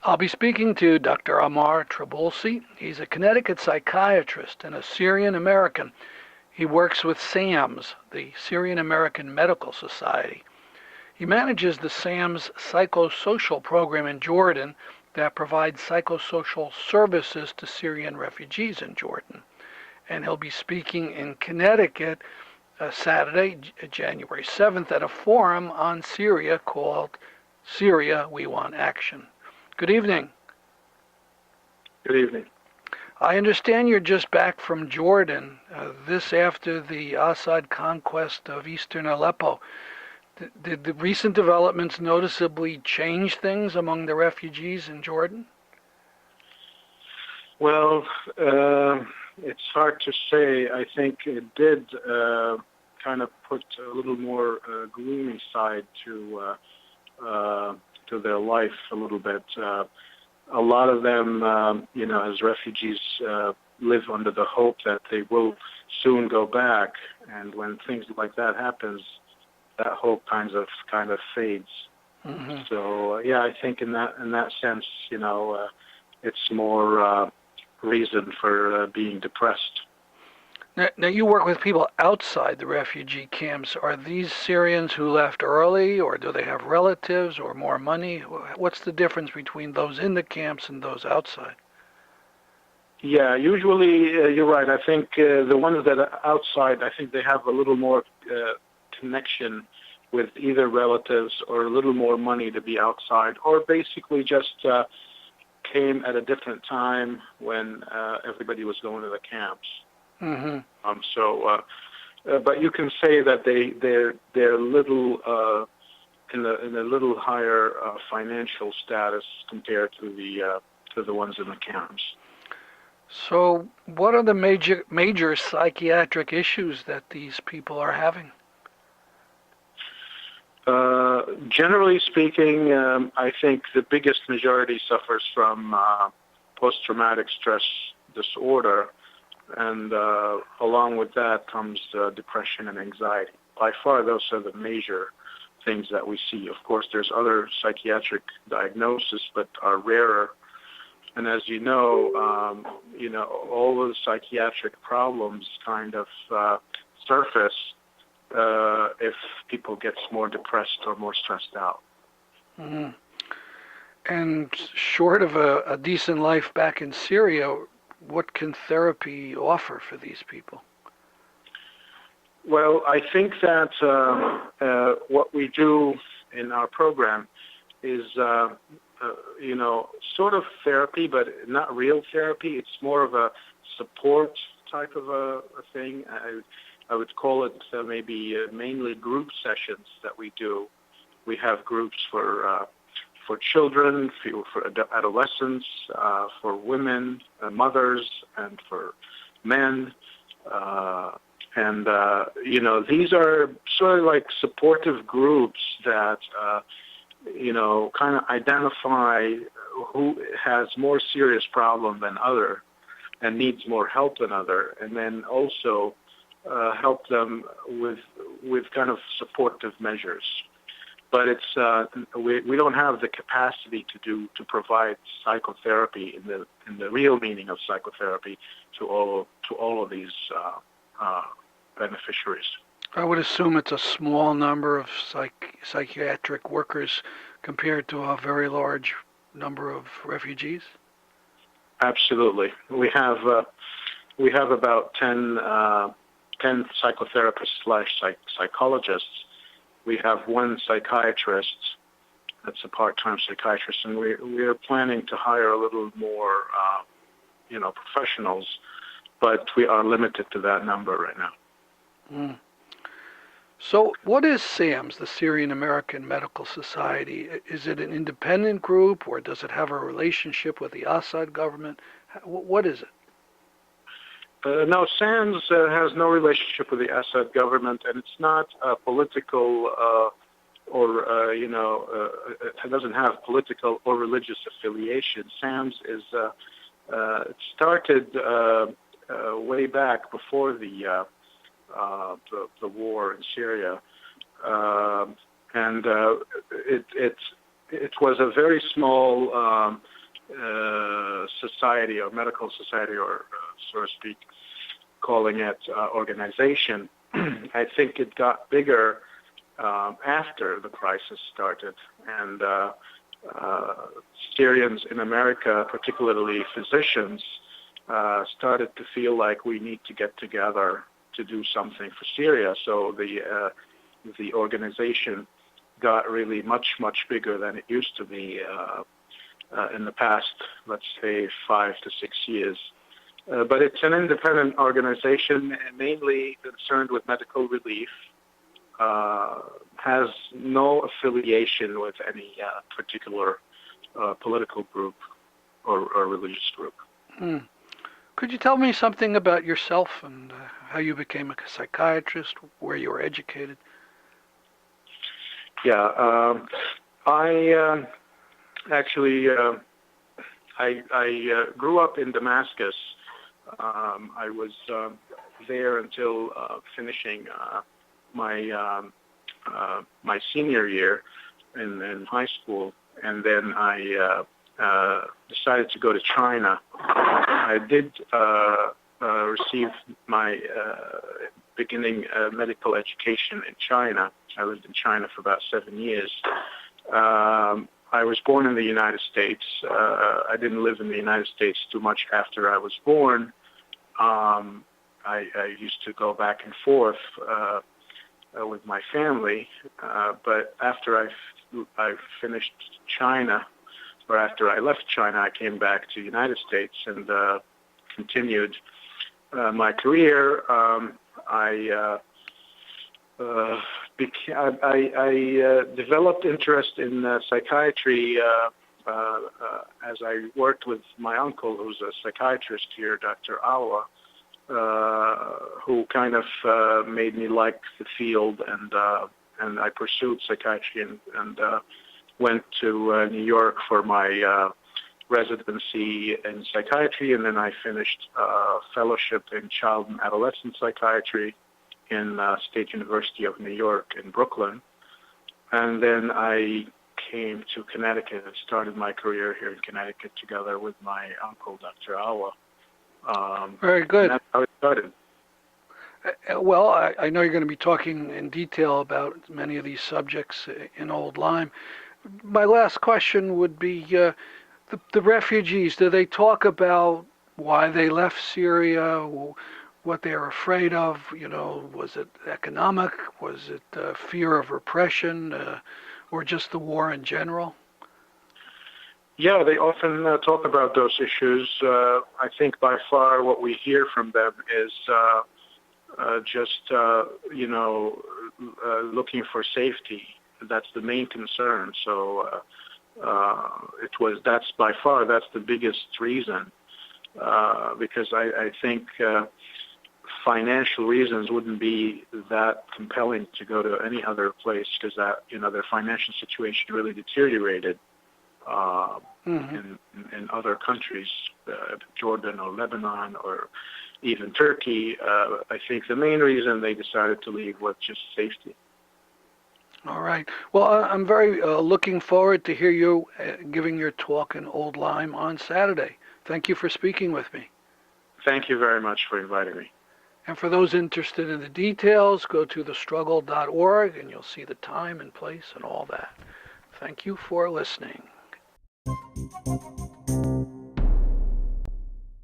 I'll be speaking to Dr. Amar Trabulsi. He's a Connecticut psychiatrist and a Syrian American. He works with SAMS, the Syrian American Medical Society. He manages the SAMS psychosocial program in Jordan that provides psychosocial services to Syrian refugees in Jordan. And he'll be speaking in Connecticut Saturday, January 7th, at a forum on Syria called Syria, We Want Action. Good evening. Good evening. I understand you're just back from Jordan, this after the Assad conquest of eastern Aleppo. Did the recent developments noticeably change things among the refugees in Jordan? Well, it's hard to say. I think it did kind of put a little more gloomy side to their life a little bit. A lot of them, as refugees, live under the hope that they will soon go back, and when things like that happens, that hope kind of fades. Mm-hmm. So I think in that sense, it's more reason for being depressed. Now, you work with people outside the refugee camps. Are these Syrians who left early, or do they have relatives or more money? What's the difference between those in the camps and those outside? Yeah, usually you're right. I think the ones that are outside, I think they have a little more connection with either relatives or a little more money to be outside, or basically just came at a different time when everybody was going to the camps. Mm-hmm. But you can say that they're little in a little higher financial status compared to the ones in the camps. So, what are the major psychiatric issues that these people are having? Generally speaking, I think the biggest majority suffers from post-traumatic stress disorder. And along with that comes depression and anxiety. By far, those are the major things that we see. Of course, there's other psychiatric diagnoses, but are rarer. And as you know, all the psychiatric problems kind of surface if people get more depressed or more stressed out. Mm-hmm. And short of a decent life back in Syria, what can therapy offer for these people? Well, I think that what we do in our program is, sort of therapy, but not real therapy. It's more of a support type of a thing. I would call it maybe mainly group sessions that we do. We have groups for children, for adolescents, for women, mothers, and for men. These are sort of like supportive groups that, kind of identify who has more serious problem than other and needs more help than other, and then also help them with kind of supportive measures. But it's we don't have the capacity to provide psychotherapy in the real meaning of psychotherapy to all of these beneficiaries. I would assume it's a small number of psychiatric workers compared to a very large number of refugees. Absolutely, we have about 10 psychotherapists / psychologists. We have one psychiatrist. That's a part-time psychiatrist, and we are planning to hire a little more, professionals, but we are limited to that number right now. Mm. So, what is SAMS, the Syrian American Medical Society? Is it an independent group, or does it have a relationship with the Assad government? What is it? No, SAMS has no relationship with the Assad government, and it's not political it doesn't have political or religious affiliation. SAMS is started way back before the war in Syria, and it was a very small society or medical society, or so to speak, calling it organization. I think it got bigger after the crisis started, and Syrians in America, particularly physicians, started to feel like we need to get together to do something for Syria. So the organization got really much bigger than it used to be in the past, let's say 5 to 6 years. But it's an independent organization, mainly concerned with medical relief. Has no affiliation with any particular political group or religious group. Could you tell me something about yourself and how you became a psychiatrist, where you were educated? Yeah, I actually I grew up in Damascus. I was there until finishing my my senior year in high school, and then I decided to go to China. I did receive my beginning medical education in China. I lived in China for about 7 years. I was born in the United States. I didn't live in the United States too much after I was born. I used to go back and forth with my family, but after I finished China, or after I left China, I came back to the United States and continued my career. I developed interest in psychiatry as I worked with my uncle, who's a psychiatrist here, Dr. Awa, who kind of made me like the field, and I pursued psychiatry and went to New York for my residency in psychiatry, and then I finished fellowship in child and adolescent psychiatry in State University of New York in Brooklyn. And then I came to Connecticut and started my career here in Connecticut together with my uncle, Dr. Awa. Very good. And that's how it started. Well, I know you're going to be talking in detail about many of these subjects in Old Lyme. My last question would be, the refugees, do they talk about why they left Syria, what they're afraid of? You know, was it economic? Was it fear of repression, or just the war in general? Yeah, they often talk about those issues. I think by far what we hear from them is just, looking for safety. That's the main concern. So that's by far the biggest reason, because I think financial reasons wouldn't be that compelling to go to any other place, because their financial situation really deteriorated in other countries, Jordan or Lebanon or even Turkey. I think the main reason they decided to leave was just safety. All right. Well, I'm very looking forward to hear you giving your talk in Old Lyme on Saturday. Thank you for speaking with me. Thank you very much for inviting me. And for those interested in the details, go to thestruggle.org and you'll see the time and place and all that. Thank you for listening.